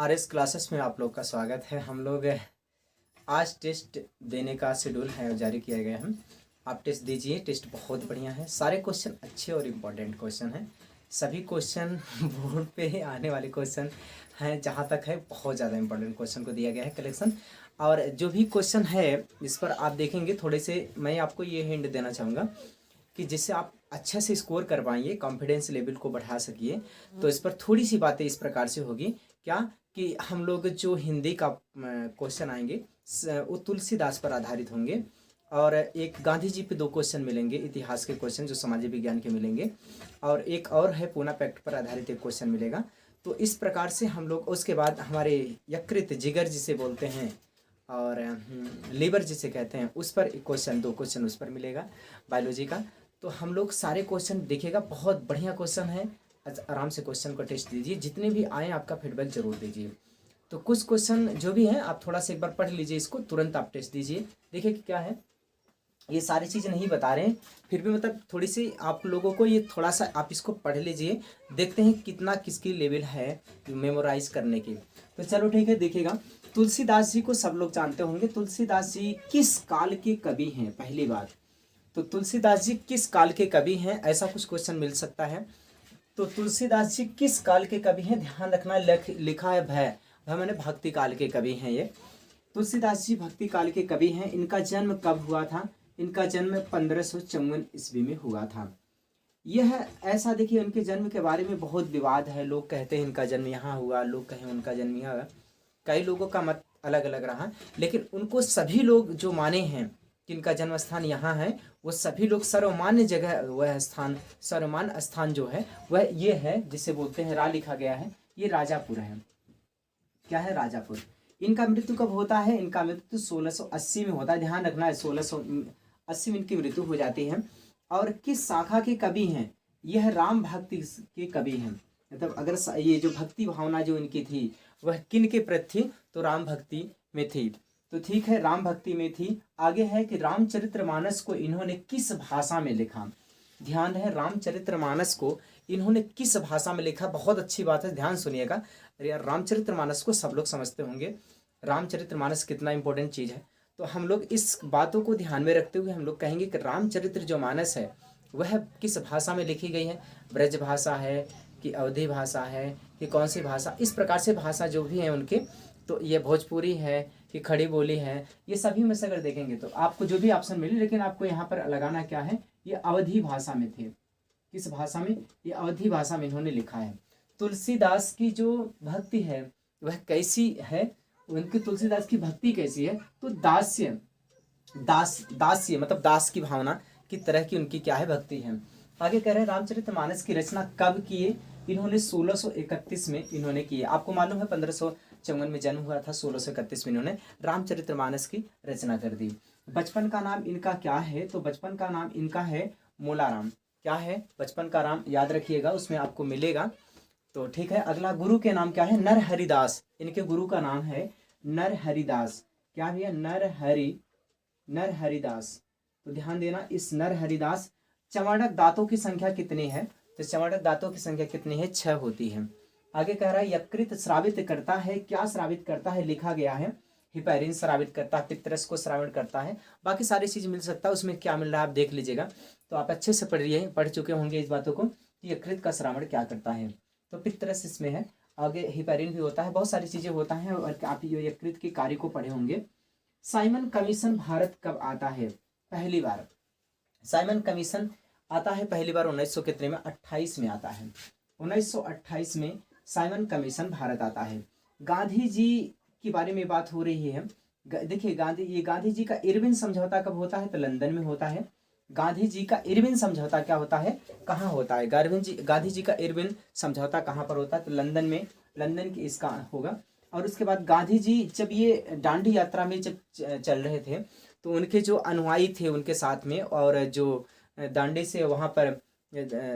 RS classes में आप लोग का स्वागत है। हम लोग आज टेस्ट देने का शेड्यूल है जारी किया गया है। आप टेस्ट दीजिए। टेस्ट बहुत बढ़िया है, सारे क्वेश्चन अच्छे और इम्पोर्टेंट क्वेश्चन हैं। सभी क्वेश्चन बोर्ड पे आने वाले क्वेश्चन हैं। जहाँ तक है बहुत ज़्यादा इंपॉर्टेंट क्वेश्चन को दिया गया है कलेक्शन। और जो भी क्वेश्चन है इस पर आप देखेंगे, थोड़े से मैं आपको ये हिंट देना चाहूँगा कि जिससे आप अच्छे से स्कोर कर पाएंगे, कॉन्फिडेंस लेवल को बढ़ा सकिए। तो इस पर थोड़ी सी बातें इस प्रकार से होगी क्या कि हम लोग जो हिंदी का क्वेश्चन आएंगे वो तुलसीदास पर आधारित होंगे, और एक गांधी जी पे 2 क्वेश्चन मिलेंगे, इतिहास के क्वेश्चन जो सामाजिक विज्ञान के मिलेंगे, और एक और है पूना पैक्ट पर आधारित एक क्वेश्चन मिलेगा। तो इस प्रकार से हम लोग, उसके बाद हमारे यकृत जिगर जिसे बोलते हैं और लीवर जिसे कहते हैं उस पर एक क्वेश्चन, 2 क्वेश्चन उस पर मिलेगा बायोलॉजी का। तो हम लोग सारे क्वेश्चन देखिएगा, बहुत बढ़िया क्वेश्चन है। आराम से क्वेश्चन को टेस्ट दीजिए, जितने भी आए आपका फीडबैक जरूर दीजिए। तो कुछ क्वेश्चन जो भी हैं आप थोड़ा सा एक बार पढ़ लीजिए, इसको तुरंत आप टेस्ट दीजिए। देखिए कि क्या है, ये सारी चीज़ नहीं बता रहे हैं, फिर भी मतलब थोड़ी सी आप लोगों को ये थोड़ा सा आप इसको पढ़ लीजिए, देखते हैं कितना किसकी लेवल है मेमोराइज करने की। तो चलो ठीक है, देखिएगा। तुलसीदास जी को सब लोग जानते होंगे। तुलसीदास जी किस काल के कवि हैं? पहली बात तो तुलसीदास जी किस काल के कवि हैं, ऐसा कुछ क्वेश्चन मिल सकता है। तो तुलसीदास जी किस काल के कवि हैं, ध्यान रखना। लिखा है भय भय मैंने भक्ति काल के कवि हैं ये। तुलसीदास जी भक्ति काल के कवि हैं। इनका जन्म कब हुआ था? इनका जन्म 1554 ईस्वी में हुआ था। यह ऐसा, देखिए उनके जन्म के बारे में बहुत विवाद है। लोग कहते हैं इनका जन्म यहाँ हुआ, लोग कहें उनका जन्म यहाँ हुआ। कई लोगों का मत अलग अलग रहा, लेकिन उनको सभी लोग जो माने हैं कि इनका जन्म स्थान यहाँ है, वो सभी लोग सर्वमान्य जगह, वह स्थान, सर्वमान्य स्थान जो है वह ये है जिसे बोलते हैं, रा लिखा गया है, ये राजापुर है। क्या है? राजापुर। इनका मृत्यु कब होता है? इनका मृत्यु 1680 में होता है। ध्यान रखना है, 1680 में इनकी मृत्यु हो जाती है। और किस शाखा के कवि हैं? यह राम भक्ति के कवि हैं। मतलब अगर ये जो भक्ति भावना जो इनकी थी वह किन के प्रति थी? तो राम भक्ति में थी। तो ठीक है, राम भक्ति में थी। आगे है कि रामचरितमानस को इन्होंने किस भाषा में लिखा? ध्यान है, रामचरितमानस को इन्होंने किस भाषा में लिखा? बहुत अच्छी बात है, ध्यान सुनिएगा। अरे यार, रामचरितमानस को सब लोग समझते होंगे, रामचरितमानस कितना इंपॉर्टेंट चीज़ है। तो हम लोग इस बातों को ध्यान में रखते हुए हम लोग कहेंगे कि रामचरित्र जो मानस है वह किस भाषा में लिखी गई है? ब्रज भाषा है कि अवधी भाषा है कि कौन सी भाषा? इस प्रकार से भाषा जो भी है उनके, तो ये भोजपुरी है कि खड़ी बोली है, ये सभी में से अगर देखेंगे तो आपको जो भी ऑप्शन मिले, लेकिन आपको यहाँ पर लगाना क्या है, ये अवधी भाषा में थे। किस भाषा में? ये अवधी भाषा में इन्होंने लिखा है। तुलसीदास की जो भक्ति है वह कैसी है? उनकी तुलसीदास की भक्ति कैसी है? तो दास्य दास्य मतलब दास की भावना की तरह की उनकी क्या है? भक्ति है। आगे कह रहे हैं रामचरितमानस की रचना कब किए? इन्होंने 1631 में इन्होंने की है। आपको मालूम है 1554 में जन्म हुआ था, 1631 में इन्होंने रामचरितमानस की रचना कर दी। बचपन का नाम इनका क्या है? तो बचपन का नाम इनका है मोलाराम। क्या है? बचपन का नाम याद रखिएगा, उसमें आपको मिलेगा। तो ठीक है, अगला गुरु के नाम क्या है? नरहरिदास। इनके गुरु का नाम है नरहरिदास। क्या भैया? नरहरिदास। तो ध्यान देना, इस नरहरिदास। चमड़क दांतों की संख्या कितनी है? तो चमड़क दांतों की संख्या कितनी है? 6 होती है। आगे कह रहा है यकृत स्रावित करता है। क्या स्रावित करता है? लिखा गया है हिपैरिन स्रावित करता है, पित्तरस को स्रावित करता है। बाकी सारी चीज मिल सकता है, उसमें क्या मिल रहा है आप देख लीजिएगा। तो आप अच्छे से पढ़ चुके होंगे इस बातों को कि यकृत का श्रावण क्या करता है। तो पित्तरस इसमें है, आगे हिपैरिन भी होता है, बहुत सारी चीजें होता है, और आप ये यकृत के कार्य को पढ़े होंगे। साइमन कमीशन भारत कब आता है? पहली बार साइमन कमीशन आता है पहली बार 1900 कितने में? 28 में आता है। 1928 में साइमन कमीशन भारत आता है। गांधी जी के बारे में बात हो रही है। देखिए गांधी जी का इरविन समझौता कब होता है? तो लंदन में होता है। गांधी जी का इरविन समझौता क्या होता है, कहाँ होता है? गांधी जी का इरविन समझौता कहाँ पर होता है? तो लंदन में, लंदन की इसका होगा। और उसके बाद गांधी जी जब ये दांडी यात्रा में जब चल रहे थे, तो उनके जो अनुयायी थे उनके साथ में, और जो दांडी से वहाँ पर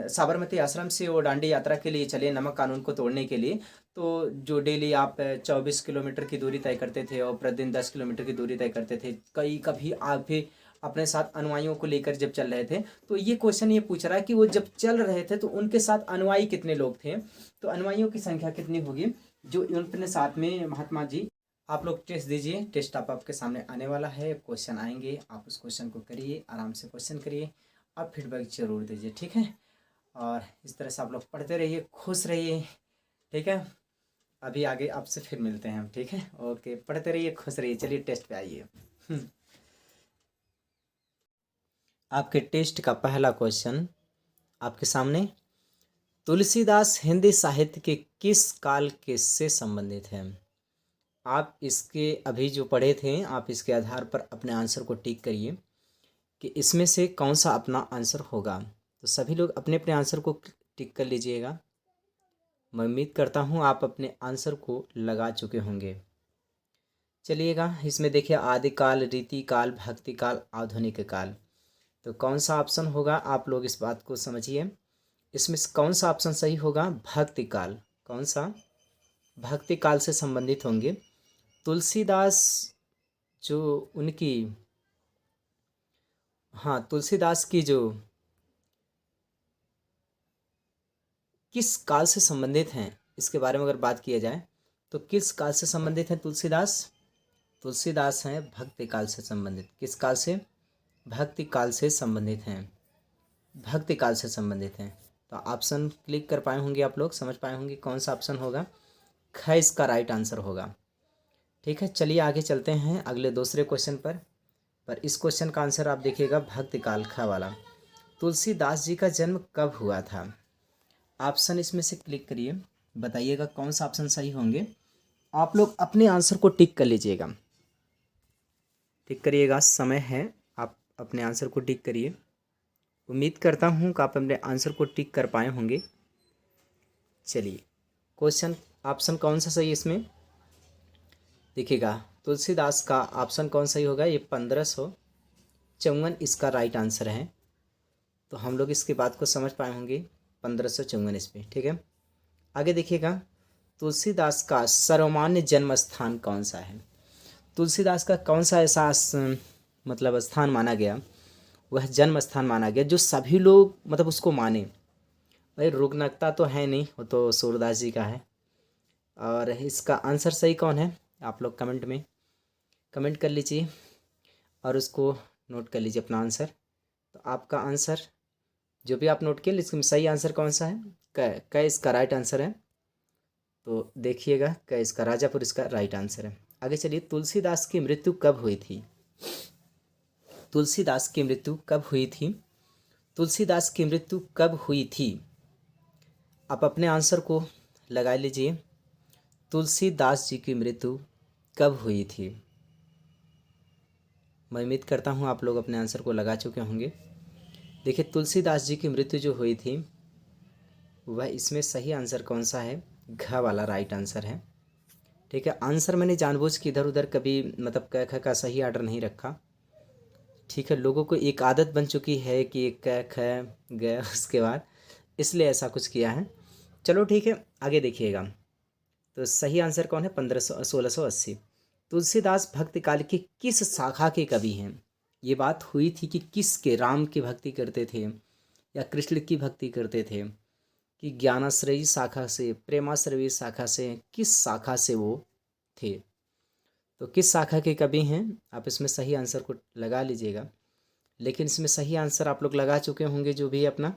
साबरमती आश्रम से वो दांडी यात्रा के लिए चले नमक कानून को तोड़ने के लिए। तो जो डेली आप 24 किलोमीटर की दूरी तय करते थे और प्रतिदिन 10 किलोमीटर की दूरी तय करते थे, कभी आप भी अपने साथ अनुयायियों को लेकर जब चल रहे थे, तो ये क्वेश्चन ये पूछ रहा है कि वो जब चल रहे थे तो उनके साथ अनुयायी कितने लोग थे? तो अनुयायियों की संख्या कितनी होगी? जो अपने साथ में महात्मा जी, आप लोग टेस्ट दीजिए। टेस्ट आपके सामने आने वाला है, क्वेश्चन आएंगे, आप उस क्वेश्चन को करिए, आराम से क्वेश्चन करिए, आप फीडबैक जरूर दीजिए, ठीक है। और इस तरह से आप लोग पढ़ते रहिए, खुश रहिए, ठीक है। अभी आगे आपसे फिर मिलते हैं हम, ठीक है। ओके, पढ़ते रहिए, खुश रहिए। चलिए टेस्ट पे आइए। आपके टेस्ट का पहला क्वेश्चन आपके सामने, तुलसीदास हिंदी साहित्य के किस काल के से संबंधित हैं? आप इसके अभी जो पढ़े थे, आप इसके आधार पर अपने आंसर को टिक करिए कि इसमें से कौन सा अपना आंसर होगा। तो सभी लोग अपने अपने आंसर को टिक कर लीजिएगा। मैं उम्मीद करता हूँ आप अपने आंसर को लगा चुके होंगे। चलिएगा, इसमें देखिए आदिकाल, रीतिकाल, भक्तिकाल, आधुनिक काल। तो कौन सा ऑप्शन होगा, आप लोग इस बात को समझिए। इसमें से कौन सा ऑप्शन सही होगा? भक्तिकाल। कौन सा? भक्तिकाल से संबंधित होंगे। तुलसीदास जो उनकी, हाँ, तुलसीदास की जो किस काल से संबंधित हैं, इसके बारे में अगर बात किया जाए तो किस काल से संबंधित हैं तुलसीदास? तुलसीदास हैं भक्ति काल से संबंधित। किस काल से? भक्ति काल से संबंधित हैं। भक्ति काल से संबंधित हैं। तो ऑप्शन क्लिक कर पाए होंगे आप लोग, समझ पाए होंगे कौन सा ऑप्शन होगा। ख इसका राइट आंसर होगा, ठीक है। चलिए आगे चलते हैं अगले दूसरे क्वेश्चन पर इस क्वेश्चन का आंसर आप देखिएगा, भक्ति काल ख वाला। तुलसीदास जी का जन्म कब हुआ था? ऑप्शन इसमें से क्लिक करिए, बताइएगा कौन सा ऑप्शन सही होंगे। आप लोग अपने आंसर को टिक कर लीजिएगा, टिक करिएगा, समय है, आप अपने आंसर को टिक करिए। उम्मीद करता हूँ कि आप अपने आंसर को टिक कर पाए होंगे। चलिए, क्वेश्चन ऑप्शन कौन सा सही है इसमें देखिएगा, तुलसीदास का ऑप्शन कौन सही होगा? ये 1554 इसका राइट आंसर है। तो हम लोग इसकी बात को समझ पाए होंगे, 1554 इस पर, ठीक है। आगे देखिएगा, तुलसीदास का सर्वमान्य जन्म स्थान कौन सा है? तुलसीदास का कौन सा ऐसा मतलब स्थान माना गया, वह जन्म स्थान माना गया जो सभी लोग मतलब उसको माने? भाई रुग्णकता तो है नहीं, वो तो सूरदास जी का है। और इसका आंसर सही कौन है, आप लोग कमेंट में कमेंट कर लीजिए और उसको नोट कर लीजिए अपना आंसर। तो आपका आंसर जो भी आप नोट किए, इसमें सही आंसर कौन सा है? क इसका राइट आंसर है। तो देखिएगा, क इसका राजापुर इसका राइट आंसर है। आगे चलिए, तुलसीदास की मृत्यु कब हुई थी? तुलसीदास की मृत्यु कब हुई थी? तुलसीदास की मृत्यु कब हुई थी? आप अपने आंसर को लगा लीजिए। तुलसीदास जी की मृत्यु कब हुई थी? मैं उम्मीद करता हूँ आप लोग अपने आंसर को लगा चुके होंगे। देखिए, तुलसीदास जी की मृत्यु जो हुई थी, वह इसमें सही आंसर कौन सा है? घ वाला राइट आंसर है, ठीक है। आंसर मैंने जानबूझ के इधर उधर कभी मतलब क ख का सही आर्डर नहीं रखा, ठीक है। लोगों को एक आदत बन चुकी है कि क ख ग उसके बाद, इसलिए ऐसा कुछ किया है। चलो ठीक है, आगे देखिएगा। तो सही आंसर कौन है? 1680। तुलसीदास भक्ति काल की किस शाखा के कवि हैं? ये बात हुई थी कि किसके, राम की भक्ति करते थे या कृष्ण की भक्ति करते थे, कि ज्ञानाश्रयी शाखा से, प्रेमाश्रयी शाखा से, किस शाखा से वो थे? तो किस शाखा के कवि हैं? आप इसमें सही आंसर को लगा लीजिएगा। लेकिन इसमें सही आंसर आप लोग लगा चुके होंगे जो भी अपना।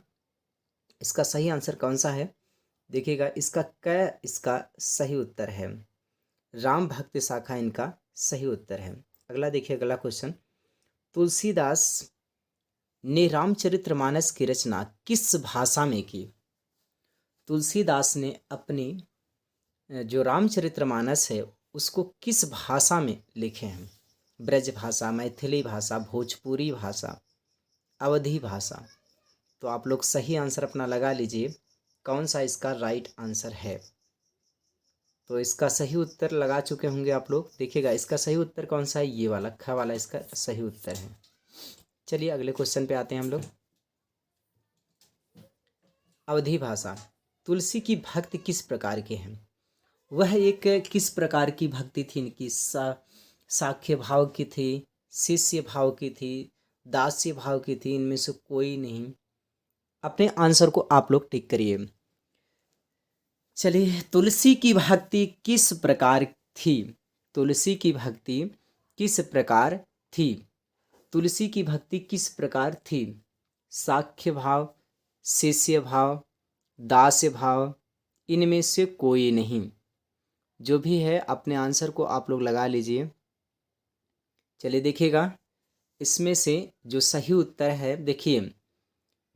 इसका सही आंसर कौन सा है देखिएगा, इसका क इसका सही उत्तर है। राम भक्ति शाखा इनका सही उत्तर है। अगला देखिए, अगला क्वेश्चन, तुलसीदास ने रामचरितमानस की रचना किस भाषा में की? तुलसीदास ने अपनी जो रामचरितमानस है उसको किस भाषा में लिखे हैं? ब्रज भाषा, मैथिली भाषा, भोजपुरी भाषा, अवधी भाषा। तो आप लोग सही आंसर अपना लगा लीजिए, कौन सा इसका राइट आंसर है। तो इसका सही उत्तर लगा चुके होंगे आप लोग। देखिएगा, इसका सही उत्तर कौन सा है? ये वाला ख वाला इसका सही उत्तर है। चलिए अगले क्वेश्चन पे आते हैं हम लोग। अवधी भाषा, तुलसी की भक्ति किस प्रकार की है? वह एक किस प्रकार की भक्ति थी इनकी? साख्य भाव की थी, शिष्य भाव की थी, दास्य भाव की थी? इनमें से कोई नहीं। अपने आंसर को आप लोग टिक करिए। चलिए, तुलसी की भक्ति किस प्रकार थी? तुलसी की भक्ति किस प्रकार थी? तुलसी की भक्ति किस प्रकार थी? साख्य भाव, शिष्य भाव, दास्य भाव, इनमें से कोई नहीं। जो भी है अपने आंसर को आप लोग लगा लीजिए। चलिए देखिएगा, इसमें से जो सही उत्तर है, देखिए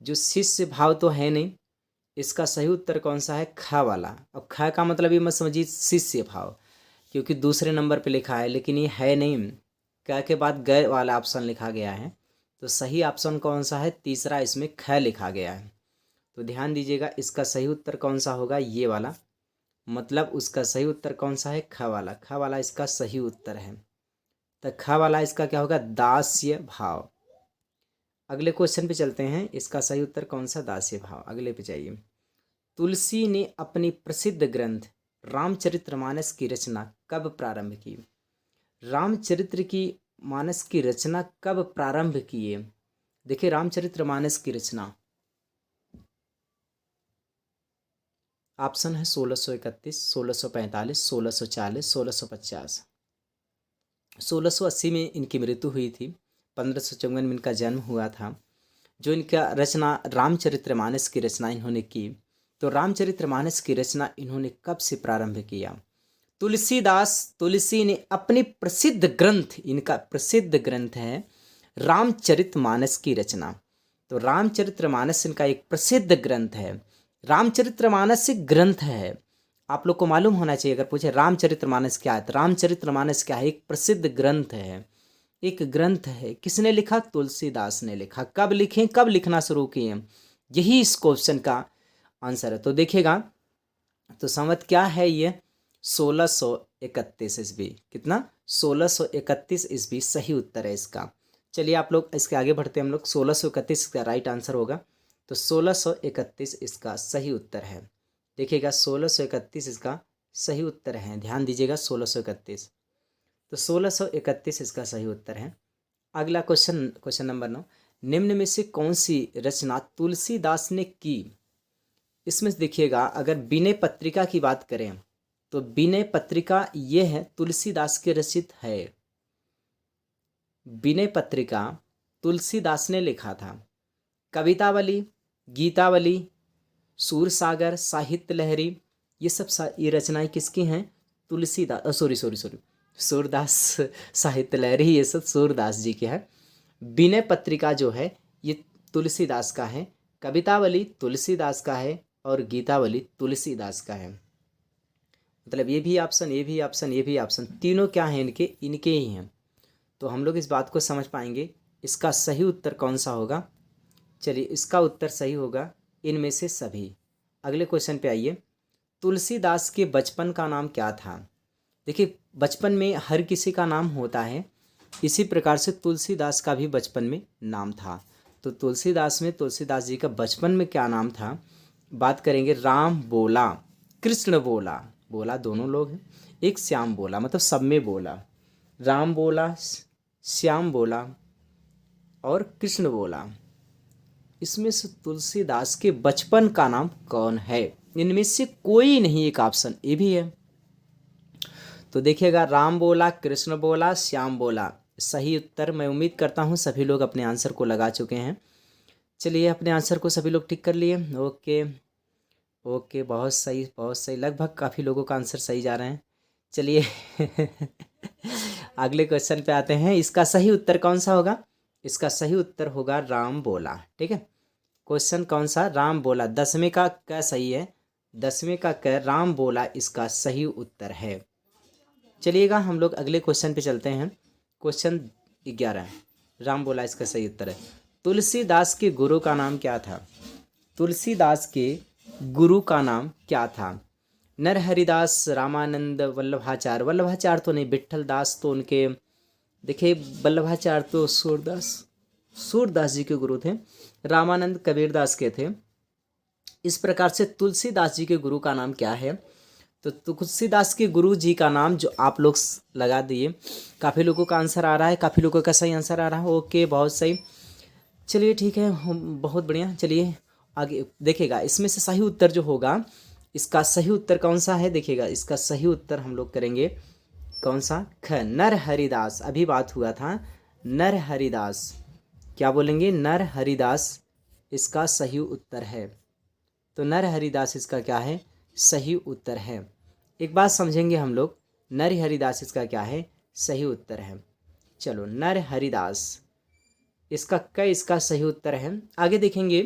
जो शिष्य भाव तो है नहीं, इसका सही उत्तर कौन सा है? ख वाला। अब ख का मतलब ये मत समझिए शिष्य भाव, क्योंकि दूसरे नंबर पे लिखा है, लेकिन ये है नहीं। क के बाद ग वाला ऑप्शन लिखा गया है, तो सही ऑप्शन कौन सा है? तीसरा, इसमें ख लिखा गया है। तो ध्यान दीजिएगा, इसका सही उत्तर कौन सा होगा? ये वाला। मतलब उसका सही उत्तर कौन सा है? ख वाला। ख वाला इसका सही उत्तर है। तो ख वाला इसका क्या होगा? दास्य भाव। अगले क्वेश्चन पे चलते हैं। इसका सही उत्तर कौन सा? दास्य भाव। अगले पे जाइए। तुलसी ने अपनी प्रसिद्ध ग्रंथ रामचरितमानस की रचना कब प्रारंभ की? रामचरित्र की मानस की रचना कब प्रारंभ किए? देखिए, रामचरितमानस की रचना ऑप्शन है 1631, 1645, 1640, 1650। 1680 में इनकी मृत्यु हुई थी। 1554 में इनका जन्म हुआ था। जो इनका रचना रामचरितमानस की रचना इन्होंने की, तो रामचरितमानस की रचना इन्होंने कब से प्रारंभ किया? तुलसी ने अपने प्रसिद्ध ग्रंथ, इनका प्रसिद्ध ग्रंथ है रामचरितमानस की रचना। तो रामचरितमानस इनका एक प्रसिद्ध ग्रंथ है। रामचरितमानस एक ग्रंथ है, आप लोग को मालूम होना चाहिए। अगर पूछे रामचरितमानस क्या है, तो रामचरितमानस क्या है? एक प्रसिद्ध ग्रंथ है, एक ग्रंथ है। किसने लिखा? तुलसीदास ने लिखा। कब लिखे, कब लिखना शुरू किए? यही इस क्वेश्चन का आंसर है। तो देखिएगा, तो संवत क्या है ये? 1631 ईस्वी। कितना? 1631 ईस्वी सही उत्तर है इसका। चलिए आप लोग इसके आगे बढ़ते हैं। हम लोग 1631 का राइट आंसर होगा, तो 1631 इसका सही उत्तर है। देखिएगा, 1631 इसका सही उत्तर है। ध्यान दीजिएगा, 1631। तो 1631 इसका सही उत्तर है। अगला क्वेश्चन, क्वेश्चन नंबर 9। निम्न में से कौन सी रचना तुलसीदास ने की? इसमें देखिएगा, अगर विनय पत्रिका की बात करें, तो विनय पत्रिका ये है तुलसीदास के रचित है। विनय पत्रिका तुलसीदास ने लिखा था। कवितावली, गीतावली, सूरसागर, साहित्य लहरी, ये सब ये रचनाएं किसकी हैं? तुलसीदास, सॉरी सूरदास, साहित्य लहरी, ये सब सूरदास जी के हैं। विनय पत्रिका जो है ये तुलसीदास का है। कवितावली तुलसीदास का है, और गीतावली तुलसीदास का है। मतलब ये भी ऑप्शन, ये भी ऑप्शन, ये भी ऑप्शन, तीनों क्या हैं? इनके ही हैं। तो हम लोग इस बात को समझ पाएंगे। इसका सही उत्तर कौन सा होगा? चलिए, इसका उत्तर सही होगा इनमें से सभी। अगले क्वेश्चन पे आइए। तुलसीदास के बचपन का नाम क्या था? देखिए, बचपन में हर किसी का नाम होता है, इसी प्रकार से तुलसीदास का भी बचपन में नाम था। तो तुलसीदास जी का बचपन में क्या नाम था? बात करेंगे। राम बोला, कृष्ण बोला, बोला दोनों लोग हैं। एक श्याम बोला, मतलब सब में बोला। राम बोला, श्याम बोला और कृष्ण बोला। इसमें से तुलसीदास के बचपन का नाम कौन है? इनमें से कोई नहीं, एक ऑप्शन ए भी है। तो देखिएगा, राम बोला, कृष्ण बोला, श्याम बोला। सही उत्तर मैं उम्मीद करता हूँ सभी लोग अपने आंसर को लगा चुके हैं। चलिए, अपने आंसर को सभी लोग टिक कर लिए। ओके ओके, बहुत सही, बहुत सही। लगभग काफ़ी लोगों का आंसर सही जा रहे हैं। चलिए अगले क्वेश्चन पे आते हैं। इसका सही उत्तर कौन सा होगा? इसका सही उत्तर होगा राम बोला। ठीक है, क्वेश्चन कौन सा? राम बोला। 10वें का क सही है, 10वें का क, राम बोला इसका सही उत्तर है। चलिएगा, हम लोग अगले क्वेश्चन पे चलते हैं। क्वेश्चन 11, राम बोला इसका सही उत्तर है। तुलसीदास के गुरु का नाम क्या था? तुलसीदास के गुरु का नाम क्या था? नरहरिदास, रामानंद, वल्लभाचार्य। वल्लभाचार्य तो नहीं, विट्ठल दास तो उनके, देखिए वल्लभाचार्य तो सूरदास जी के गुरु थे। रामानंद कबीरदास के थे। इस प्रकार से तुलसीदास जी के गुरु का नाम क्या है? तो तुलसीदास के गुरु जी का नाम जो आप लोग लगा दिए। काफ़ी लोगों का आंसर आ रहा है, काफ़ी लोगों का सही आंसर आ रहा है। ओके, बहुत सही। चलिए ठीक है, बहुत बढ़िया। चलिए आगे देखिएगा, इसमें से सही उत्तर जो होगा इसका सही उत्तर कौन सा है? देखिएगा, इसका सही उत्तर हम लोग करेंगे कौन सा? ख, नर हरिदास। अभी बात हुआ था नर हरिदास, क्या बोलेंगे? नर हरिदास इसका सही उत्तर है। तो नर हरिदास इसका क्या है? सही उत्तर है। एक बात समझेंगे हम लोग, नर हरिदास इसका क्या है? सही उत्तर है। चलो, नर हरिदास इसका सही उत्तर है। आगे देखेंगे,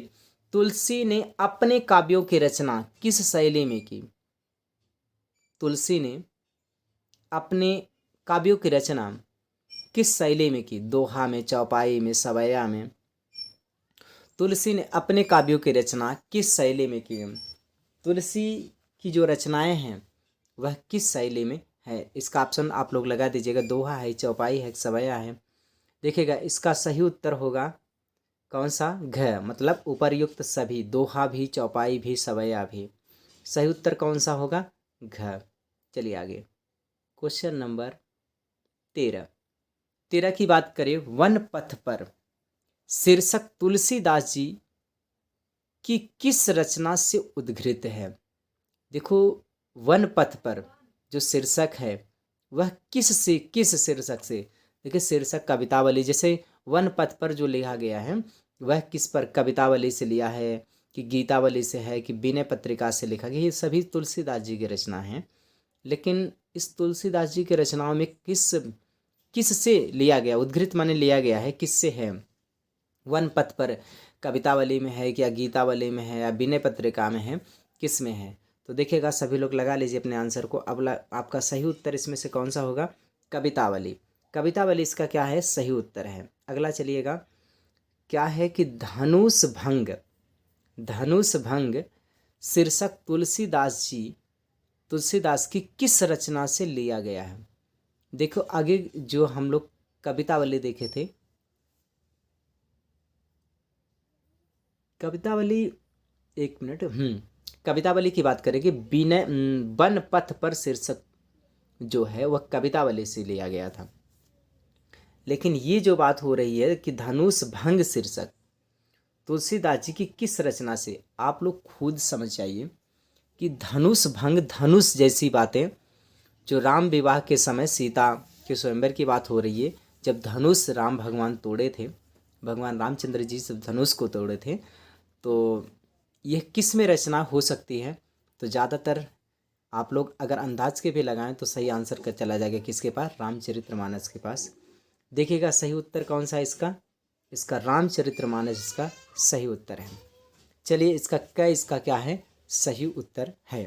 तुलसी ने अपने काव्यों की रचना किस शैली में की? तुलसी ने अपने काव्यों की रचना किस शैली में की? दोहा में, चौपाई में, सवैया में? तुलसी ने अपने काव्यों की रचना किस शैली में की? तुलसी की जो रचनाएं हैं वह किस शैली में है? इसका ऑप्शन आप लोग लगा दीजिएगा, दोहा है, चौपाई है, सवैया है। देखिएगा, इसका सही उत्तर होगा कौन सा? घ, मतलब उपर्युक्त सभी, दोहा भी, चौपाई भी, सवैया भी। सही उत्तर कौन सा होगा? घ। चलिए आगे, क्वेश्चन नंबर 13 की बात करें, वन पथ पर शीर्षक तुलसीदास जी की किस रचना से उद्घृत है? देखो, वन पथ पर जो शीर्षक है वह किस शीर्षक से? देखिए, शीर्षक कवितावली, जैसे वन पथ पर जो लिखा गया है वह किस पर? कवितावली से लिया है कि गीतावली से है कि विनय पत्रिका से लिखा गया? ये सभी तुलसीदास जी की रचना है। लेकिन इस तुलसीदास जी की रचनाओं में किस से लिया गया? उद्घृत माने लिया गया है, किससे है? वन पथ पर कवितावली में है, क्या गीतावली में है, या विनय पत्रिका में है, किस में है? तो देखिएगा, सभी लोग लगा लीजिए अपने आंसर को। अब आपका सही उत्तर इसमें से कौन सा होगा? कवितावली। कवितावली इसका क्या है? सही उत्तर है। अगला चलिएगा, क्या है कि धनुष भंग शीर्षक तुलसीदास की किस रचना से लिया गया है? देखो, आगे जो हम लोग कवितावली देखे थे, कवितावली, एक मिनट, कवितावली की बात करेंगे। वन पथ पर शीर्षक जो है वह कवितावली से लिया गया था। लेकिन ये जो बात हो रही है कि धनुष भंग शीर्षक तुलसीदास जी की किस रचना से, आप लोग खुद समझ जाइए कि धनुष भंग, धनुष जैसी बातें, जो राम विवाह के समय सीता के स्वयंवर की बात हो रही है, जब धनुष राम भगवान तोड़े थे, भगवान रामचंद्र जी जब धनुष को तोड़े थे, तो यह किस में रचना हो सकती है? तो ज़्यादातर आप लोग अगर अंदाज के भी लगाएं तो सही आंसर का चला जाएगा किसके पास? रामचरितमानस के पास। देखिएगा, सही उत्तर कौन सा है इसका रामचरितमानस इसका सही उत्तर है। चलिए, इसका क्या है? सही उत्तर है।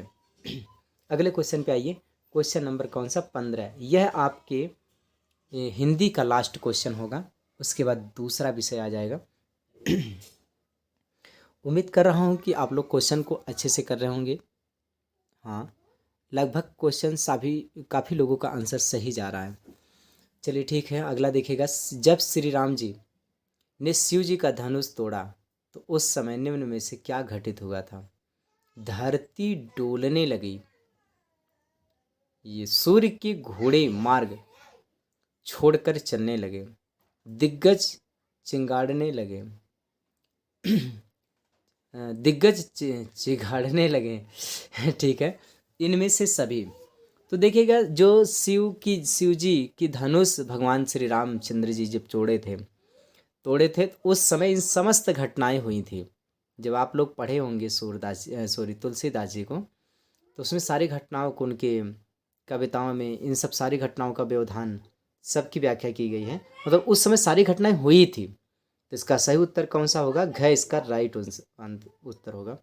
अगले क्वेश्चन पे आइए, क्वेश्चन नंबर कौन सा? 15। यह आपके हिंदी का लास्ट क्वेश्चन होगा, उसके बाद दूसरा विषय आ जाएगा। उम्मीद कर रहा हूँ कि आप लोग क्वेश्चन को अच्छे से कर रहे होंगे। हाँ, लगभग क्वेश्चन काफ़ी लोगों का आंसर सही जा रहा है। चलिए ठीक है, अगला देखिएगा, जब श्री राम जी ने शिव जी का धनुष तोड़ा तो उस समय निम्न में से क्या घटित हुआ था? धरती डोलने लगी, ये सूर्य के घोड़े मार्ग छोड़कर चलने लगे, दिग्गज चिंगाड़ने लगे, चिघाड़ने लगे। ठीक है, इनमें से सभी। तो देखिएगा, जो शिव जी की धनुष भगवान श्री रामचंद्र जी जब तोड़े थे उस समय इन समस्त घटनाएं हुई थी। जब आप लोग पढ़े होंगे तुलसीदास जी को, तो उसमें सारी घटनाओं को, उनके कविताओं में इन सब सारी घटनाओं का व्यवधान, सबकी व्याख्या की गई है। मतलब उस समय सारी घटनाएं हुई थी। तो इसका सही उत्तर कौन सा होगा? घ इसका राइट उत्तर होगा।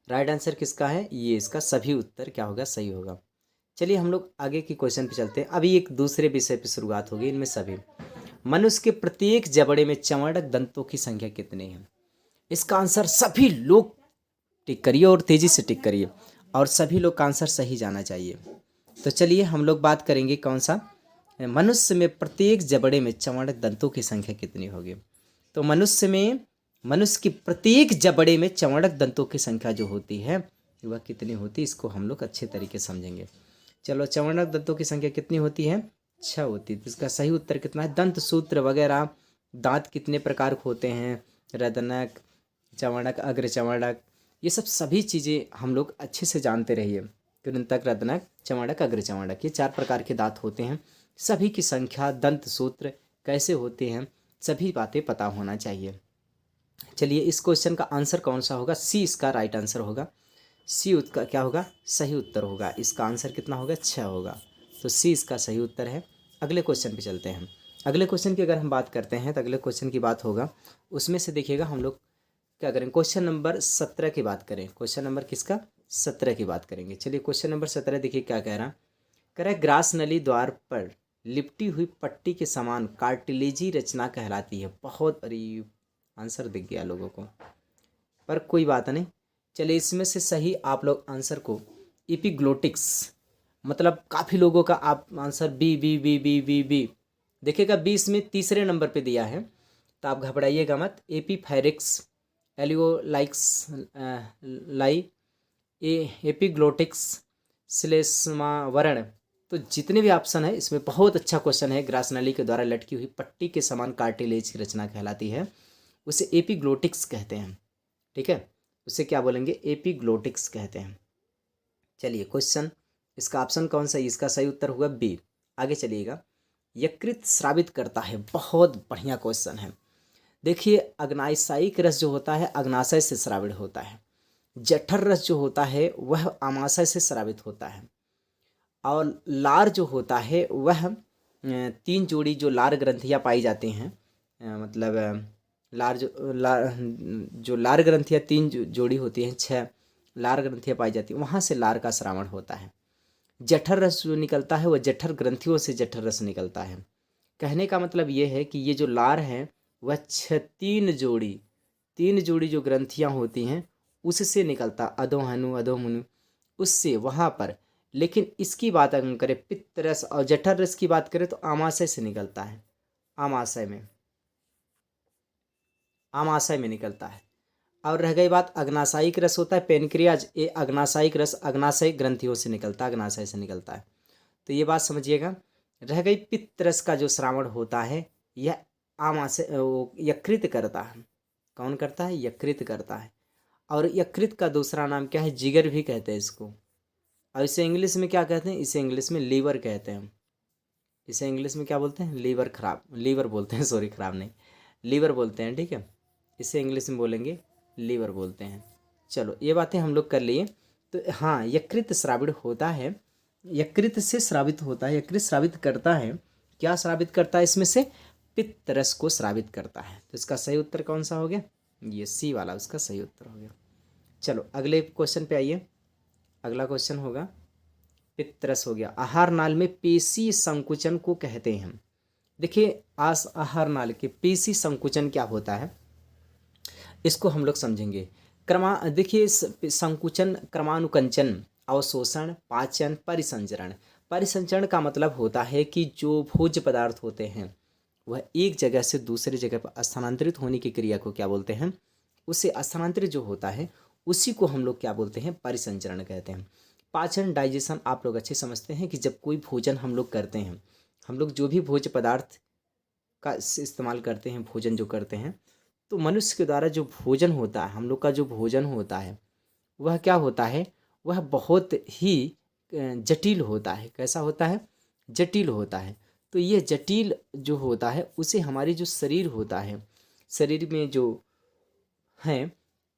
राइट आंसर किसका है? ये इसका सभी उत्तर क्या होगा? सही होगा। चलिए हम लोग आगे की क्वेश्चन पे चलते हैं। अभी एक दूसरे विषय पे शुरुआत होगी। इनमें सभी, मनुष्य के प्रत्येक जबड़े में चमड़क दंतों की संख्या कितनी है? इसका आंसर सभी लोग टिक करिए और तेजी से टिक करिए, और सभी लोग का आंसर सही जाना चाहिए। तो चलिए हम लोग बात करेंगे कौन सा? मनुष्य में प्रत्येक जबड़े में चमड़क दंतों की संख्या कितनी होगी? तो मनुष्य की प्रत्येक जबड़े में चमड़क दंतों की संख्या जो होती है वह कितनी होती है, इसको हम लोग अच्छे तरीके से समझेंगे। चलो, चमड़क दंतों की संख्या कितनी होती है? 6 होती है। तो इसका सही उत्तर कितना है? दंत सूत्र वगैरह, दांत कितने प्रकार के होते हैं? रदनक, चमड़क, अग्र चमड़क, ये सब सभी चीज़ें हम लोग अच्छे से जानते रहिए। कृंतक, रत्नक, चमड़क, अग्रचमड़क, ये 4 प्रकार के दांत होते हैं। सभी की संख्या, दंत सूत्र कैसे होते हैं, सभी बातें पता होना चाहिए। चलिए, इस क्वेश्चन का आंसर कौन सा होगा? सी इसका राइट आंसर होगा। सी उसका क्या होगा? सही उत्तर होगा। इसका आंसर कितना होगा? 6 होगा। तो सी इसका सही उत्तर है। अगले क्वेश्चन पे चलते हैं। अगले क्वेश्चन की अगर हम बात करते हैं तो अगले क्वेश्चन की बात होगा, उसमें से देखिएगा हम लोग क्या करें, क्वेश्चन नंबर 17 की बात करें। क्वेश्चन नंबर किसका? 17 की बात करेंगे। चलिए, क्वेश्चन नंबर 17 देखिए क्या कह रहा है, ग्रास नली द्वार पर लिपटी हुई पट्टी के समान कार्टिलेजी रचना कहलाती है। बहुत, अरे आंसर दिख गया लोगों को, पर कोई बात नहीं। चलिए, इसमें से सही आप लोग आंसर को एपिग्लोटिक्स, मतलब काफ़ी लोगों का आप answer B B B B B B देखिएगा, बी इसमें तीसरे नंबर पे दिया है, तो आप घबराइएगा मत। एपीफेरिक्स, एलियोलाइक्स, लाई, एपिग्लोटिक्स, श्लेष्मावरण, तो जितने भी ऑप्शन है इसमें बहुत अच्छा क्वेश्चन है। ग्रास नली के द्वारा लटकी हुई पट्टी के समान कार्टिलेज की रचना कहलाती है, उसे एपिग्लोटिक्स कहते हैं। ठीक है, उसे क्या बोलेंगे? एपिग्लोटिक्स कहते हैं। चलिए, क्वेश्चन इसका ऑप्शन कौन सा है? इसका सही उत्तर होगा बी। आगे चलिएगा, यकृत स्रावित करता है। बहुत बढ़िया क्वेश्चन है। देखिए, अग्नाशयिक रस जो होता है अग्नाशय से स्रावित होता है। जठर रस जो होता है वह आमाशय से स्रावित होता है। और लार जो होता है वह 3 जोड़ी जो लार ग्रंथियाँ पाई जाती हैं, मतलब लार ग्रंथियाँ 3 जोड़ी होती हैं, 6 लार ग्रंथियाँ पाई जाती हैं, वहाँ से लार का श्रावण होता है। जठर रस जो निकलता है वह जठर ग्रंथियों से जठर रस निकलता है। कहने का मतलब ये है कि ये जो लार है वह 3 जोड़ी जो ग्रंथियाँ होती हैं उससे निकलता, अधोहनु अधोमुनु, उससे वहाँ पर। लेकिन इसकी बात अगर करें पित्त रस और जठर रस की बात करें तो आमाशय से निकलता है, आमाशय में निकलता है। और रह गई बात अग्नाशयिक रस होता है पेनक्रियाज, ये अग्नाशयिक रस अग्नाशय ग्रंथियों से निकलता है, अग्नाशय से निकलता है। तो ये बात समझिएगा। रह गई पित्त रस का जो श्रावण होता है यह आमाशय यकृत करता है। कौन करता है? यकृत करता है। और यकृत का दूसरा नाम क्या है? जिगर भी कहते हैं इसको। और इसे इंग्लिश में क्या कहते हैं? इसे इंग्लिश में लीवर कहते हैं। इसे इंग्लिश में क्या बोलते हैं? लीवर बोलते हैं, सॉरी, खराब नहीं, लीवर बोलते हैं। ठीक है, इसे इंग्लिश में बोलेंगे लीवर बोलते हैं। चलो, ये बातें हम लोग कर लिए। तो हाँ, यकृत स्रावित होता है, यकृत से स्रावित होता है, यकृत स्रावित करता है। क्या स्रावित करता है? इसमें से पित्त रस को स्रावित करता है। तो इसका सही उत्तर कौन सा हो गया? ये सी वाला उसका सही उत्तर हो गया। चलो, अगले क्वेश्चन पे आइए। अगला क्वेश्चन होगा, पित्त रस हो गया। आहार नाल में पेशी संकुचन को कहते हैं। देखिए, आहार नाल के पेशी संकुचन क्या होता है इसको हम लोग समझेंगे। देखिए, संकुचन, क्रमानुकंचन, अवशोषण, पाचन, परिसंचरण। परिसंचरण का मतलब होता है कि जो भोज्य पदार्थ होते हैं वह एक जगह से दूसरी जगह पर स्थानांतरित होने की क्रिया को क्या बोलते हैं? उससे स्थानांतरित जो होता है उसी को हम लोग क्या बोलते हैं? परिसंचरण कहते हैं। पाचन, डाइजेशन आप लोग अच्छे समझते हैं कि जब कोई भोजन हम लोग करते हैं, हम लोग जो भी भोज्य पदार्थ का इस्तेमाल करते हैं, भोजन जो करते हैं, तो मनुष्य के द्वारा जो भोजन होता है, हम लोग का जो भोजन होता है वह क्या होता है? वह बहुत ही जटिल होता है। कैसा होता है? जटिल होता है। तो ये जटिल जो होता है उसे हमारी जो शरीर होता है, शरीर में जो है,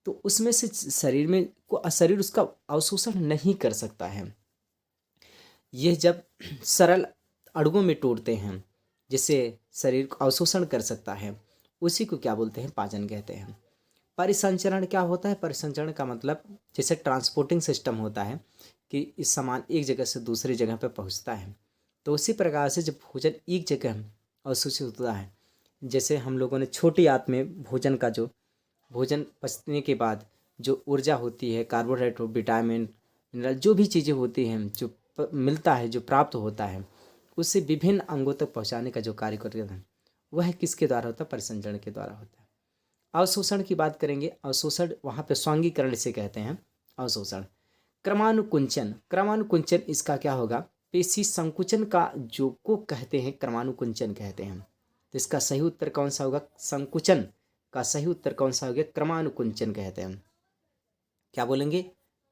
तो उसमें से शरीर उसका अवशोषण नहीं कर सकता है। यह जब सरल अणुओं में तोड़ते हैं जिससे शरीर को अवशोषण कर सकता है, उसी को क्या बोलते हैं? पाचन कहते हैं। परिसंचरण क्या होता है? परिसंचरण का मतलब जैसे ट्रांसपोर्टिंग सिस्टम होता है कि इस सामान एक जगह से दूसरी जगह पर पहुंचता है, तो उसी प्रकार से जब भोजन एक जगह अवशोषित होता है, जैसे हम लोगों ने छोटी आंत में भोजन पचने के बाद जो ऊर्जा होती है, कार्बोहाइड्रेट, विटामिन, मिनरल, जो भी चीज़ें होती हैं, जो मिलता है, जो प्राप्त होता है, उससे विभिन्न अंगों तक पहुंचाने का जो कार्य करते हैं वह किसके द्वारा होता है? परिसंचरण के द्वारा होता है। अवशोषण की बात करेंगे। अवशोषण वहाँ पे स्वांगीकरण से कहते हैं अवशोषण। क्रमानुकुंचन इसका क्या होगा? पेशी संकुचन का जो को कहते हैं क्रमानुकुंचन कहते हैं। तो इसका सही उत्तर कौन सा होगा? संकुचन का सही उत्तर कौन सा हो गया? क्रमानुकुंचन कहते हैं। क्या बोलेंगे,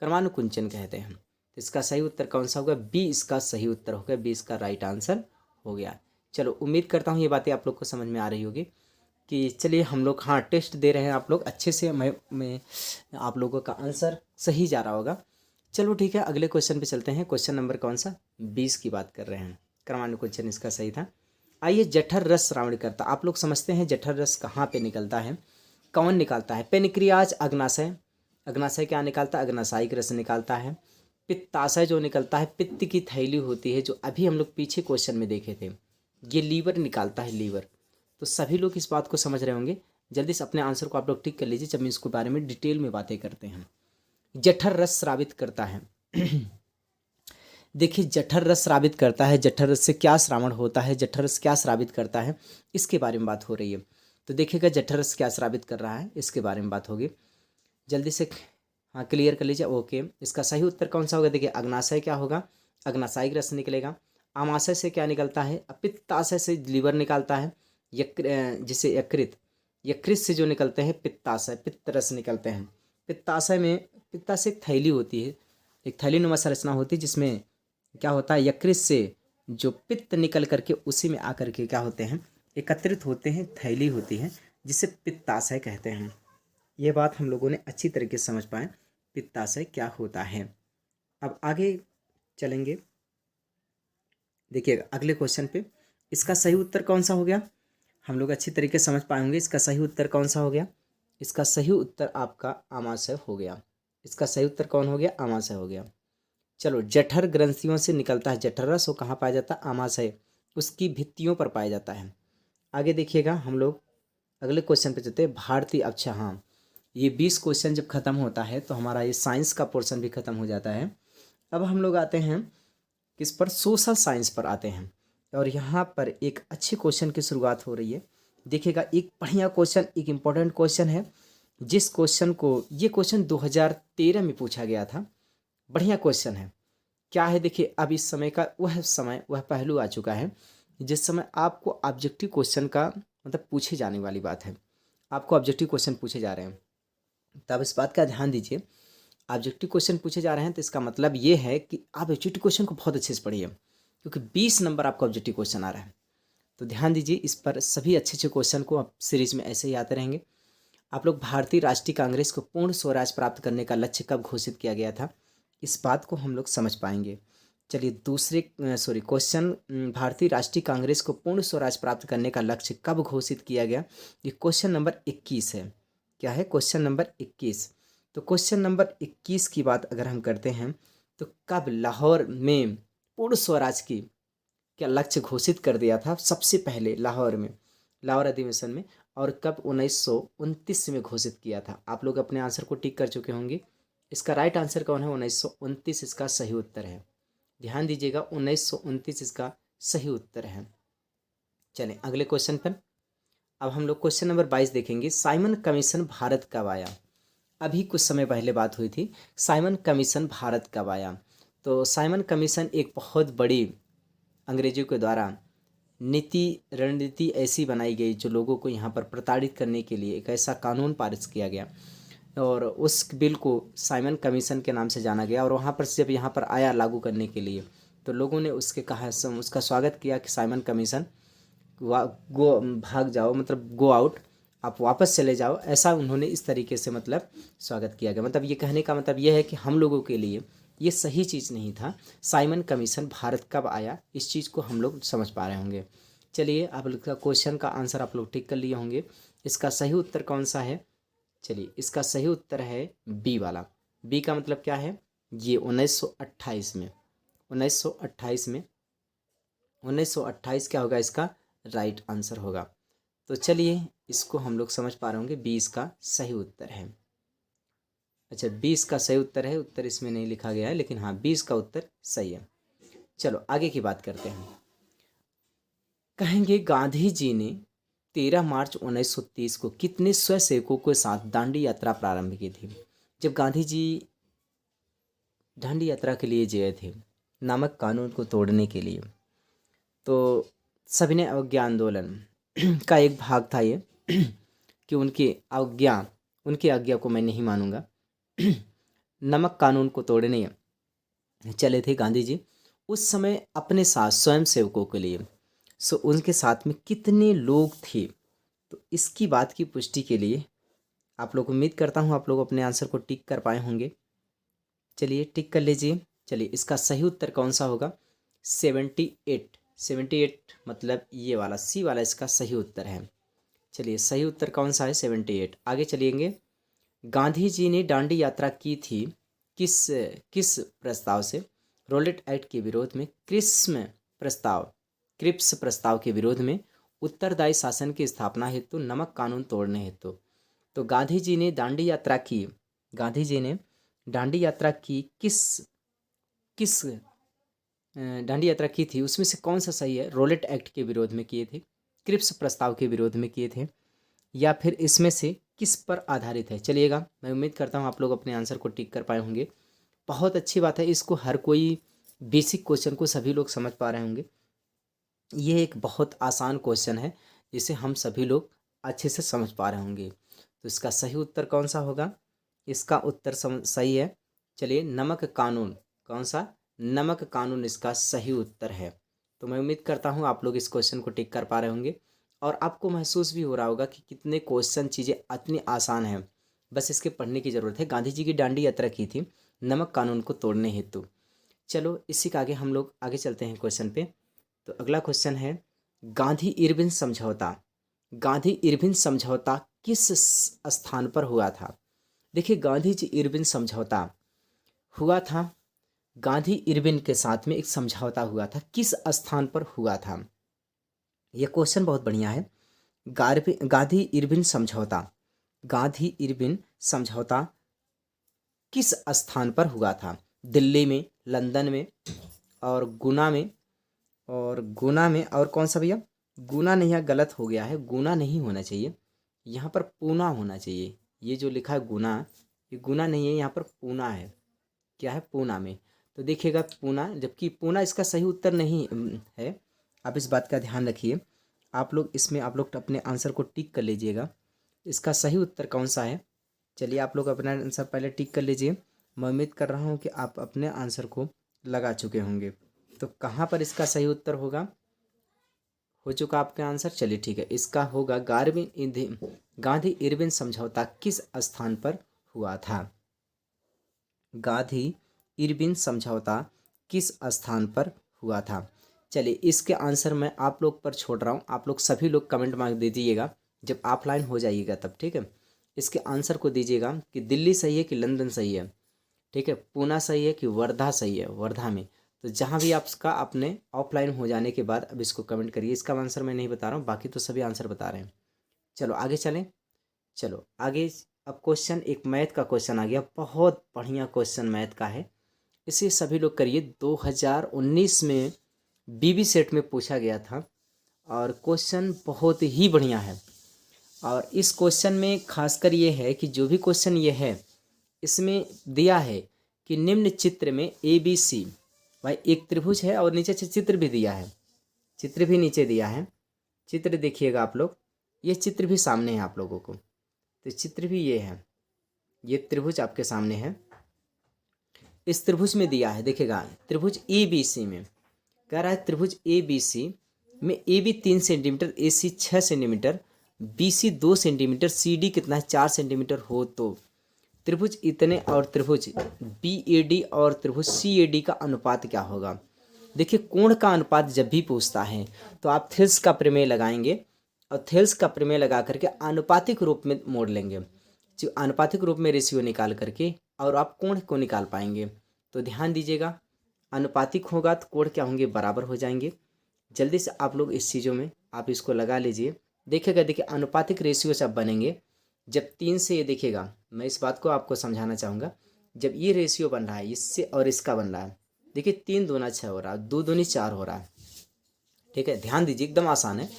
कर्मानुकुंचन कहते हैं। तो इसका सही उत्तर कौन सा होगा, बी इसका सही उत्तर होगा, बी इसका राइट आंसर हो गया। चलो उम्मीद करता हूँ ये बातें आप लोग को समझ में आ रही होगी कि चलिए हम लोग हाँ टेस्ट दे रहे हैं, आप लोग अच्छे से, मैं आप लोगों का आंसर सही जा रहा होगा। चलो ठीक है, अगले क्वेश्चन पे चलते हैं। क्वेश्चन नंबर कौन सा, 20 की बात कर रहे हैं। क्रमानुकुंचन इसका सही था। आइए, जठर रस श्रावण करता, आप लोग समझते हैं जठर रस कहाँ पे निकलता है, कौन निकालता है। पेनिक्रियाज, अग्नाशय, अग्नाशय क्या निकालता है, अग्नाशयिक रस निकालता है। पित्ताशय जो निकलता है, पित्त की थैली होती है जो अभी हम लोग पीछे क्वेश्चन में देखे थे, ये लीवर निकालता है, लीवर। तो सभी लोग इस बात को समझ रहे होंगे। जल्दी से अपने आंसर को आप लोग टिक कर लीजिए, जब हम इसके बारे में डिटेल में बातें करते हैं। जठर रस स्रावित करता है देखिए, जठर रस स्रावित करता है, जठर रस से क्या श्रावण होता है, जठर रस क्या स्रावित करता है, इसके बारे में बात हो रही है। तो देखिएगा जठर रस क्या स्रावित कर रहा है, इसके बारे में बात होगी। जल्दी से हाँ क्लियर कर लीजिए। ओके, इसका सही उत्तर कौन सा होगा, देखिए अग्नाशय क्या होगा, अग्नाशयिक रस निकलेगा। आमाशय से क्या निकलता है, पित्ताशय से लीवर निकालता है। जिसे यकृत, यकृत से जो निकलते हैं पित्ताशय, पित्त रस निकलते हैं। पित्ताशय में, पित्ताशय एक थैली होती है, एक थैली नुमा संरचना होती है, जिसमें क्या होता है, यकृत से जो पित्त निकल करके उसी में आकर के क्या होते हैं, एकत्रित होते हैं, थैली होती है, जिसे पित्ताशय कहते हैं। ये बात हम लोगों ने अच्छी तरीके से समझ पाए, पित्ताशय क्या होता है। अब आगे चलेंगे, देखिएगा अगले क्वेश्चन पे। इसका सही उत्तर कौन सा हो गया, हम लोग अच्छी तरीके से समझ पाएंगे। इसका सही उत्तर कौन सा हो गया, इसका सही उत्तर आपका आमाशय हो गया। इसका सही उत्तर कौन हो गया, आमाशय हो गया। चलो, जठर ग्रंथियों से निकलता है जठर रस, वो कहाँ पाया जाता है, आमाशय, उसकी भित्तियों पर पाया जाता है। आगे देखिएगा, हम लोग अगले क्वेश्चन पे चलते हैं। भारतीय, अच्छा हाँ, ये 20 क्वेश्चन जब खत्म होता है तो हमारा ये साइंस का पोर्शन भी खत्म हो जाता है। अब हम लोग आते हैं किस पर, सोशल साइंस पर आते हैं। और यहाँ पर एक अच्छे क्वेश्चन की शुरुआत हो रही है। देखिएगा, एक बढ़िया क्वेश्चन, एक इम्पोर्टेंट क्वेश्चन है, जिस क्वेश्चन को, ये क्वेश्चन 2013 में पूछा गया था। बढ़िया क्वेश्चन है। क्या है, देखिए अब इस समय का वह पहलू आ चुका है जिस समय आपको ऑब्जेक्टिव क्वेश्चन का मतलब पूछे जाने वाली बात है, आपको ऑब्जेक्टिव क्वेश्चन पूछे जा रहे हैं। तब इस बात का ध्यान दीजिए, ऑब्जेक्टिव क्वेश्चन पूछे जा रहे हैं तो इसका मतलब ये है कि आप ऑब्जेक्टिव क्वेश्चन को बहुत अच्छे से पढ़िए, क्योंकि 20 नंबर आपका ऑब्जेक्टिव क्वेश्चन आ रहा है। तो ध्यान दीजिए इस पर, सभी अच्छे अच्छे क्वेश्चन को आप सीरीज में ऐसे ही आते रहेंगे। आप लोग, भारतीय राष्ट्रीय कांग्रेस को पूर्ण स्वराज प्राप्त करने का लक्ष्य कब घोषित किया गया था, इस बात को हम लोग समझ पाएंगे। चलिए दूसरे क्वेश्चन, भारतीय राष्ट्रीय कांग्रेस को पूर्ण स्वराज प्राप्त करने का लक्ष्य कब घोषित किया गया, ये क्वेश्चन नंबर 21 है। क्या है, क्वेश्चन नंबर 21। तो क्वेश्चन नंबर 21 की बात अगर हम करते हैं तो कब लाहौर में पूर्ण स्वराज की क्या लक्ष्य घोषित कर दिया था, सबसे पहले लाहौर में, लाहौर अधिवेशन में, और कब 1929 में घोषित किया था। आप लोग अपने आंसर को टिक कर चुके होंगे। इसका राइट आंसर कौन है, 1929 इसका सही उत्तर है। ध्यान दीजिएगा, 1929 इसका सही उत्तर है। चलें अगले क्वेश्चन पर। अब हम लोग क्वेश्चन नंबर 22 देखेंगे। साइमन कमीशन भारत कब आया, अभी कुछ समय पहले बात हुई थी, साइमन कमीशन भारत कब आया। तो साइमन कमीशन एक बहुत बड़ी, अंग्रेजों के द्वारा रणनीति ऐसी बनाई गई जो लोगों को यहाँ पर प्रताड़ित करने के लिए एक ऐसा कानून पारित किया गया, और उस बिल को साइमन कमीशन के नाम से जाना गया। और वहाँ पर जब यहाँ पर आया लागू करने के लिए, तो लोगों ने उसका स्वागत किया कि साइमन कमीशन गो भाग जाओ, मतलब गो आउट, आप वापस चले जाओ, ऐसा उन्होंने इस तरीके से मतलब स्वागत किया गया। मतलब ये कहने का मतलब ये है कि हम लोगों के लिए ये सही चीज़ नहीं था। साइमन कमीशन भारत कब आया, इस चीज़ को हम लोग समझ पा रहे होंगे। चलिए आप लोग का क्वेश्चन का आंसर आप लोग टिक कर लिए होंगे। इसका सही उत्तर कौन सा है, चलिए इसका सही उत्तर है बी वाला। बी का मतलब क्या है, ये 1928 में, 1928 क्या होगा, इसका राइट आंसर होगा। तो चलिए इसको हम लोग समझ पा रहे होंगे, 20 का सही उत्तर है। अच्छा 20 का सही उत्तर है, उत्तर इसमें नहीं लिखा गया है, लेकिन हाँ 20 का उत्तर सही है। चलो आगे की बात करते हैं। कहेंगे गांधी जी ने 13 मार्च 1930 को कितने स्वयंसेवकों के साथ दांडी यात्रा प्रारंभ की थी। जब गांधी जी दांडी यात्रा के लिए गए थे, नामक कानून को तोड़ने के लिए, तो सविनय अवज्ञा आंदोलन का एक भाग था ये कि उनकी आज्ञा को मैं नहीं मानूंगा, नमक कानून को तोड़ने चले थे गांधी जी, उस समय अपने साथ स्वयं सेवकों के लिए, सो उनके साथ में कितने लोग थे? तो इसकी बात की पुष्टि के लिए आप लोग, उम्मीद करता हूँ आप लोग अपने आंसर को टिक कर पाए होंगे। चलिए टिक कर लीजिए। चलिए इसका सही उत्तर कौन सा होगा? 78। 78 मतलब ये वाला सी वाला इसका सही उत्तर है। चलिए सही उत्तर कौन सा है? 78। आगे चलिएंगे। गांधी जी ने दांडी यात्रा की थी किस किस प्रस्ताव से? रोलेट एक्ट के विरोध में, क्रिप्स प्रस्ताव के विरोध में, उत्तरदायी शासन की स्थापना हेतु, नमक कानून तोड़ने हेतु। तो गांधी जी ने दांडी यात्रा की, गांधी जी ने दांडी यात्रा की किस किस दांडी यात्रा की थी, उसमें से कौन सा सही है? रोलेट एक्ट के विरोध में किए थे, क्रिप्स प्रस्ताव के विरोध में किए थे, या फिर इसमें से किस पर आधारित है? चलिएगा, मैं उम्मीद करता हूँ आप लोग अपने आंसर को टिक कर पाए होंगे। बहुत अच्छी बात है, इसको हर कोई बेसिक क्वेश्चन को सभी लोग समझ पा रहे होंगे। ये एक बहुत आसान क्वेश्चन है जिसे हम सभी लोग अच्छे से समझ पा रहे होंगे। तो इसका सही उत्तर कौन सा होगा? इसका उत्तर सही है। चलिए नमक कानून, कौन सा? नमक कानून इसका सही उत्तर है। तो मैं उम्मीद करता हूँ आप लोग इस क्वेश्चन को टिक कर पा रहे होंगे और आपको महसूस भी हो रहा होगा कि कितने क्वेश्चन चीज़ें इतनी आसान हैं, बस इसके पढ़ने की ज़रूरत है। गांधी जी की दांडी यात्रा की थी नमक कानून को तोड़ने हेतु। चलो इसी का आगे हम लोग आगे चलते हैं क्वेश्चन पे। तो अगला क्वेश्चन है, गांधी इरविन समझौता, गांधी इरविन समझौता किस स्थान पर हुआ था? देखिए गांधी जी इरविन समझौता हुआ था, गांधी इरविन के साथ में एक समझौता हुआ था, किस स्थान पर हुआ था? यह क्वेश्चन बहुत बढ़िया है। गांधी इरविन समझौता, गांधी इरविन समझौता किस स्थान पर हुआ था? दिल्ली में, लंदन में, और गुना में, और कौन सा भैया? गुना नहीं है, गलत हो गया है, गुना नहीं होना चाहिए, यहाँ पर पूना होना चाहिए। ये जो लिखा है गुना, ये गुना नहीं है, यहाँ पर पूना है। क्या है? पूना में। तो देखिएगा पूना, जबकि पूना इसका सही उत्तर नहीं है। आप इस बात का ध्यान रखिए। आप लोग इसमें आप लोग अपने आंसर को टिक कर लीजिएगा। इसका सही उत्तर कौन सा है? चलिए आप लोग अपना आंसर पहले टिक कर लीजिए। मैं उम्मीद कर रहा हूँ कि आप अपने आंसर को लगा चुके होंगे। तो कहाँ पर इसका सही उत्तर होगा? हो चुका आपका आंसर? चलिए ठीक है, इसका होगा गांधी इरविन समझौता किस स्थान पर हुआ था? गांधी इरविन समझौता किस स्थान पर हुआ था? चलिए इसके आंसर मैं आप लोग पर छोड़ रहा हूँ, आप लोग सभी लोग कमेंट मार्क दे दीजिएगा जब ऑफलाइन हो जाइएगा तब, ठीक है। इसके आंसर को दीजिएगा कि दिल्ली सही है कि लंदन सही है, ठीक है, पूना सही है कि वर्धा सही है, वर्धा में। तो जहाँ भी आपका अपने ऑफलाइन हो जाने के बाद अब इसको कमेंट करिए। इसका आंसर मैं नहीं बता रहा हूँ, बाकी तो सभी आंसर बता रहे हैं। चलो आगे चलें। चलो आगे, अब क्वेश्चन एक मैथ का क्वेश्चन आ गया, बहुत बढ़िया क्वेश्चन मैथ का है, इसे सभी लोग करिए। 2019 में बीबी सेट में पूछा गया था और क्वेश्चन बहुत ही बढ़िया है। और इस क्वेश्चन में खासकर ये है कि जो भी क्वेश्चन ये है इसमें दिया है कि निम्न चित्र में ABC, भाई एक त्रिभुज है और नीचे चित्र भी दिया है, चित्र भी नीचे दिया है। चित्र देखिएगा आप लोग, ये चित्र भी सामने है आप लोगों को, तो चित्र भी ये है, ये त्रिभुज आपके सामने है। इस त्रिभुज में दिया है, देखिएगा त्रिभुज ABC में कह रहा है, त्रिभुज ABC में AB 3 centimetre, AC 6 centimetre, BC 2 centimetre, CD कितना है 4 सेंटीमीटर हो तो त्रिभुज इतने और त्रिभुज BAD और त्रिभुज CAD का अनुपात क्या होगा? देखिए कोण का अनुपात जब भी पूछता है तो आप थेल्स का प्रमेय लगाएंगे और थेल्स का प्रमेय लगा करके आनुपातिक रूप में मोड़ लेंगे, जो आनुपातिक रूप में रेशियो निकाल करके और आप कोण को निकाल पाएंगे। तो ध्यान दीजिएगा, अनुपातिक होगा तो कोण क्या होंगे? बराबर हो जाएंगे। जल्दी से आप लोग इस चीज़ों में आप इसको लगा लीजिए, देखिएगा। देखिए अनुपातिक रेशियो जब बनेंगे, जब 3 से ये देखिएगा, मैं इस बात को आपको समझाना चाहूँगा, जब ये रेशियो बन रहा है इससे और इसका बन रहा है, देखिए 3 दूना 6 हो रहा है, 2 दूनी 4 हो रहा है, ठीक है। ध्यान दीजिए, एकदम आसान है,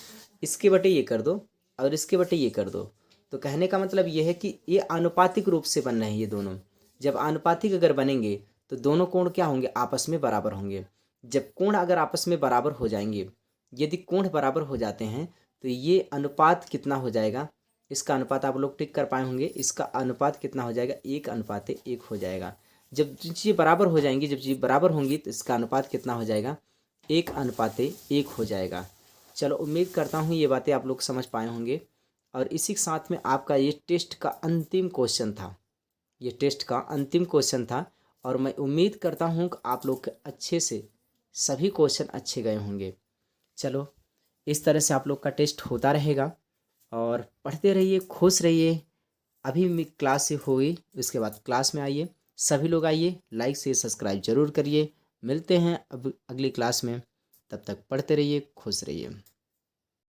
इसके बटे ये कर दो और इसके बटे ये कर दो। तो कहने का मतलब ये है कि ये आनुपातिक रूप से बन रहे हैं ये दोनों। जब आनुपातिक अगर बनेंगे तो दोनों कोण क्या होंगे? आपस में बराबर होंगे। जब कोण अगर आपस में बराबर हो जाएंगे, यदि कोण बराबर हो जाते हैं तो ये अनुपात कितना हो जाएगा? इसका अनुपात आप लोग टिक कर पाए होंगे, इसका अनुपात कितना हो जाएगा? 1:1 हो जाएगा। जब चीज़ें बराबर हो जाएंगी, जब चीज़ें बराबर होंगी तो इसका अनुपात कितना हो जाएगा, 1:1 हो जाएगा। चलो उम्मीद करता हूँ ये बातें आप लोग समझ पाए होंगे। और इसी के साथ में आपका ये टेस्ट का अंतिम क्वेश्चन था, ये टेस्ट का अंतिम क्वेश्चन था। और मैं उम्मीद करता हूँ कि आप लोग के अच्छे से सभी क्वेश्चन अच्छे गए होंगे। चलो इस तरह से आप लोग का टेस्ट होता रहेगा और पढ़ते रहिए, खुश रहिए। अभी क्लास से हुई, उसके बाद क्लास में आइए, सभी लोग आइए, लाइक से सब्सक्राइब जरूर करिए। मिलते हैं अब अगली क्लास में, तब तक पढ़ते रहिए, खुश रहिए।